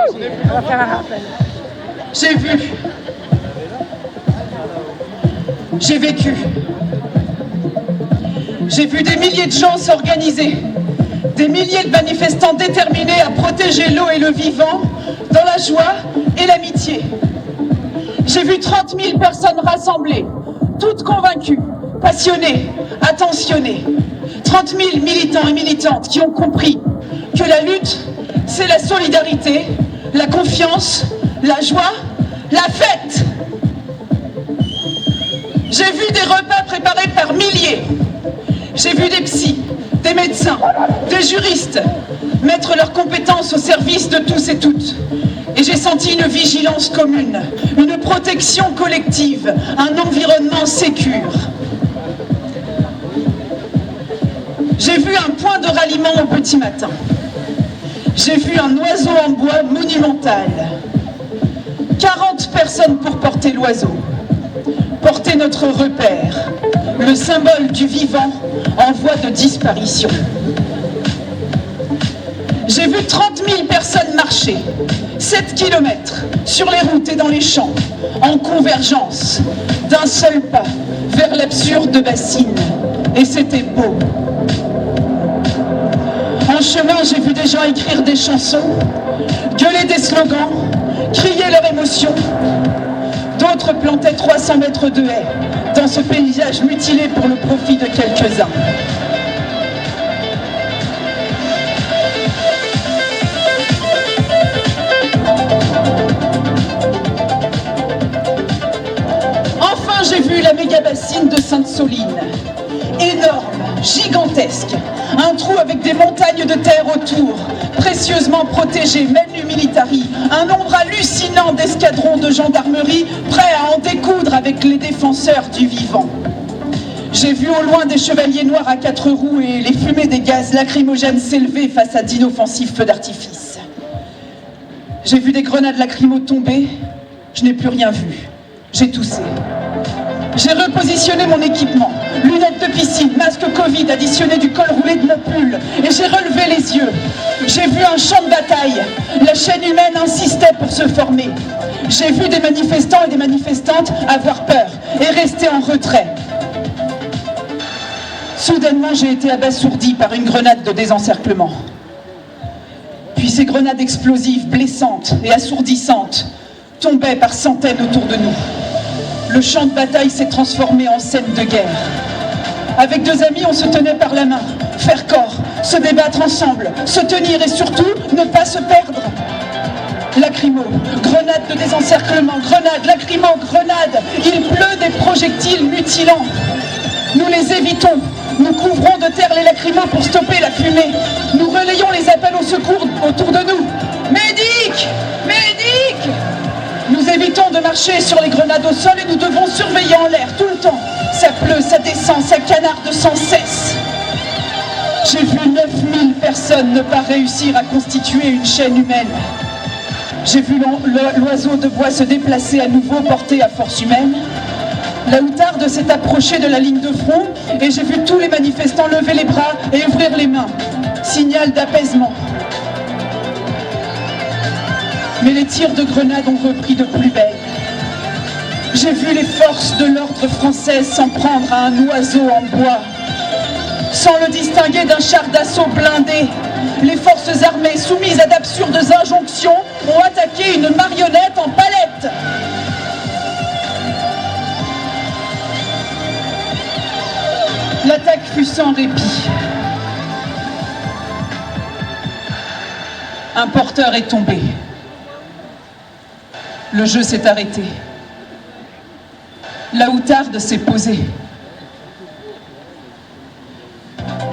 On va faire un rappel. J'ai vu. J'ai vécu. J'ai vu des milliers de gens s'organiser, des milliers de manifestants déterminés à protéger l'eau et le vivant dans la joie et l'amitié. J'ai vu 30 000 personnes rassemblées, toutes convaincues, passionnées, attentionnées. 30 000 militants et militantes qui ont compris que la lutte, c'est la solidarité, la confiance, la joie, la fête. J'ai vu des repas préparés par milliers. J'ai vu des psys, des médecins, des juristes mettre leurs compétences au service de tous et toutes. Et j'ai senti une vigilance commune, une protection collective, un environnement sécure. J'ai vu un point de ralliement au petit matin. J'ai vu un oiseau en bois monumental. 40 personnes pour porter l'oiseau. Porter notre repère, le symbole du vivant en voie de disparition. J'ai vu 30 000 personnes marcher, 7 kilomètres, sur les routes et dans les champs, en convergence, d'un seul pas, vers l'absurde bassine. Et c'était beau. En chemin, j'ai vu des gens écrire des chansons, gueuler des slogans, crier leur émotion. D'autres plantaient 300 mètres de haies dans ce paysage mutilé pour le profit de quelques-uns. Enfin, j'ai vu la méga-bassine de Sainte-Soline. Énorme, gigantesque, un trou avec des montagnes de terre autour, précieusement protégé, manu militari, un nombre hallucinant d'escadrons de gendarmerie prêts à en découdre avec les défenseurs du vivant. J'ai vu au loin des chevaliers noirs à 4 roues et les fumées des gaz lacrymogènes s'élever face à d'inoffensifs feux d'artifice. J'ai vu des grenades lacrymo tomber, je n'ai plus rien vu, j'ai toussé. J'ai repositionné mon équipement, lunettes de piscine, masque Covid, additionné du col roulé de mon pull, et j'ai relevé les yeux. J'ai vu un champ de bataille, la chaîne humaine insistait pour se former. J'ai vu des manifestants et des manifestantes avoir peur et rester en retrait. Soudainement, j'ai été abasourdi par une grenade de désencerclement. Puis ces grenades explosives, blessantes et assourdissantes, tombaient par centaines autour de nous. Le champ de bataille s'est transformé en scène de guerre. Avec 2 amis, on se tenait par la main, faire corps, se débattre ensemble, se tenir et surtout ne pas se perdre. Lacrymo, grenades de désencerclement, grenades, lacrymo, grenades, il pleut des projectiles mutilants. Nous les évitons, nous couvrons de terre les lacrymos pour stopper la fumée. Nous relayons les appels au secours autour de nous. Médic! Médic! Nous évitons de marcher sur les grenades au sol et nous devons surveiller en l'air tout le temps. Ça pleut, ça descend, ça canarde sans cesse. J'ai vu 9000 personnes ne pas réussir à constituer une chaîne humaine. J'ai vu l'oiseau de bois se déplacer à nouveau, porté à force humaine. La outarde s'est approchée de la ligne de front et j'ai vu tous les manifestants lever les bras et ouvrir les mains. Signal d'apaisement. Mais les tirs de grenades ont repris de plus belle. J'ai vu les forces de l'ordre françaises s'en prendre à un oiseau en bois. Sans le distinguer d'un char d'assaut blindé, les forces armées, soumises à d'absurdes injonctions, ont attaqué une marionnette en palette. L'attaque fut sans répit. Un porteur est tombé. Le jeu s'est arrêté. La outarde s'est posée.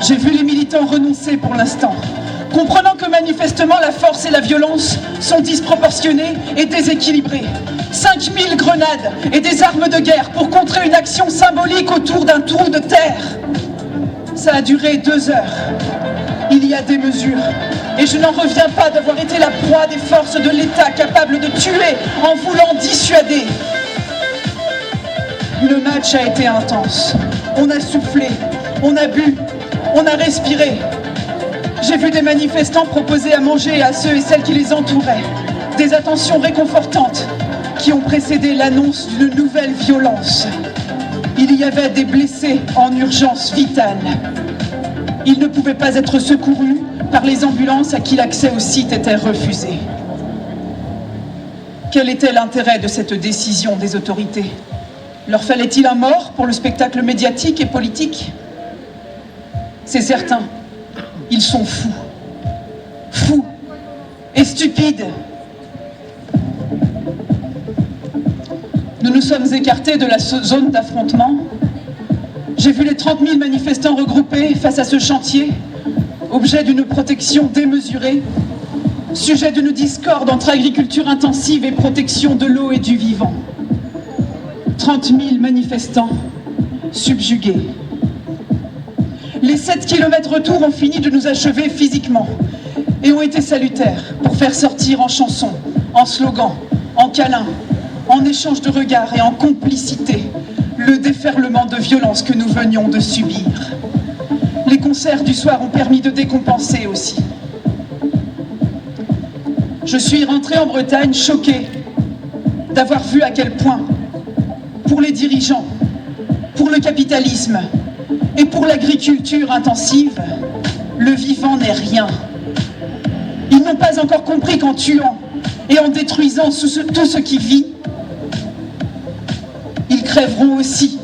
J'ai vu les militants renoncer pour l'instant, comprenant que manifestement la force et la violence sont disproportionnées et déséquilibrées. 5000 grenades et des armes de guerre pour contrer une action symbolique autour d'un trou de terre. Ça a duré 2 heures. Il y a des mesures. Et je n'en reviens pas d'avoir été la proie des forces de l'État capables de tuer en voulant dissuader. Le match a été intense. On a soufflé, on a bu, on a respiré. J'ai vu des manifestants proposer à manger à ceux et celles qui les entouraient. Des attentions réconfortantes qui ont précédé l'annonce d'une nouvelle violence. Il y avait des blessés en urgence vitale. Ils ne pouvaient pas être secourus par les ambulances à qui l'accès au site était refusé. Quel était l'intérêt de cette décision des autorités? Leur fallait-il un mort pour le spectacle médiatique et politique? C'est certain, ils sont fous. Fous et stupides. Nous nous sommes écartés de la zone d'affrontement. J'ai vu les 30 000 manifestants regroupés face à ce chantier, objet d'une protection démesurée, sujet d'une discorde entre agriculture intensive et protection de l'eau et du vivant. 30 000 manifestants subjugués. Les 7 kilomètres retour ont fini de nous achever physiquement et ont été salutaires pour faire sortir en chansons, en slogans, en câlins, en échange de regards et en complicité le déferlement de violence que nous venions de subir. Les concerts du soir ont permis de décompenser aussi. Je suis rentrée en Bretagne choquée d'avoir vu à quel point, pour les dirigeants, pour le capitalisme et pour l'agriculture intensive, le vivant n'est rien. Ils n'ont pas encore compris qu'en tuant et en détruisant tout ce qui vit, ils crèveront aussi.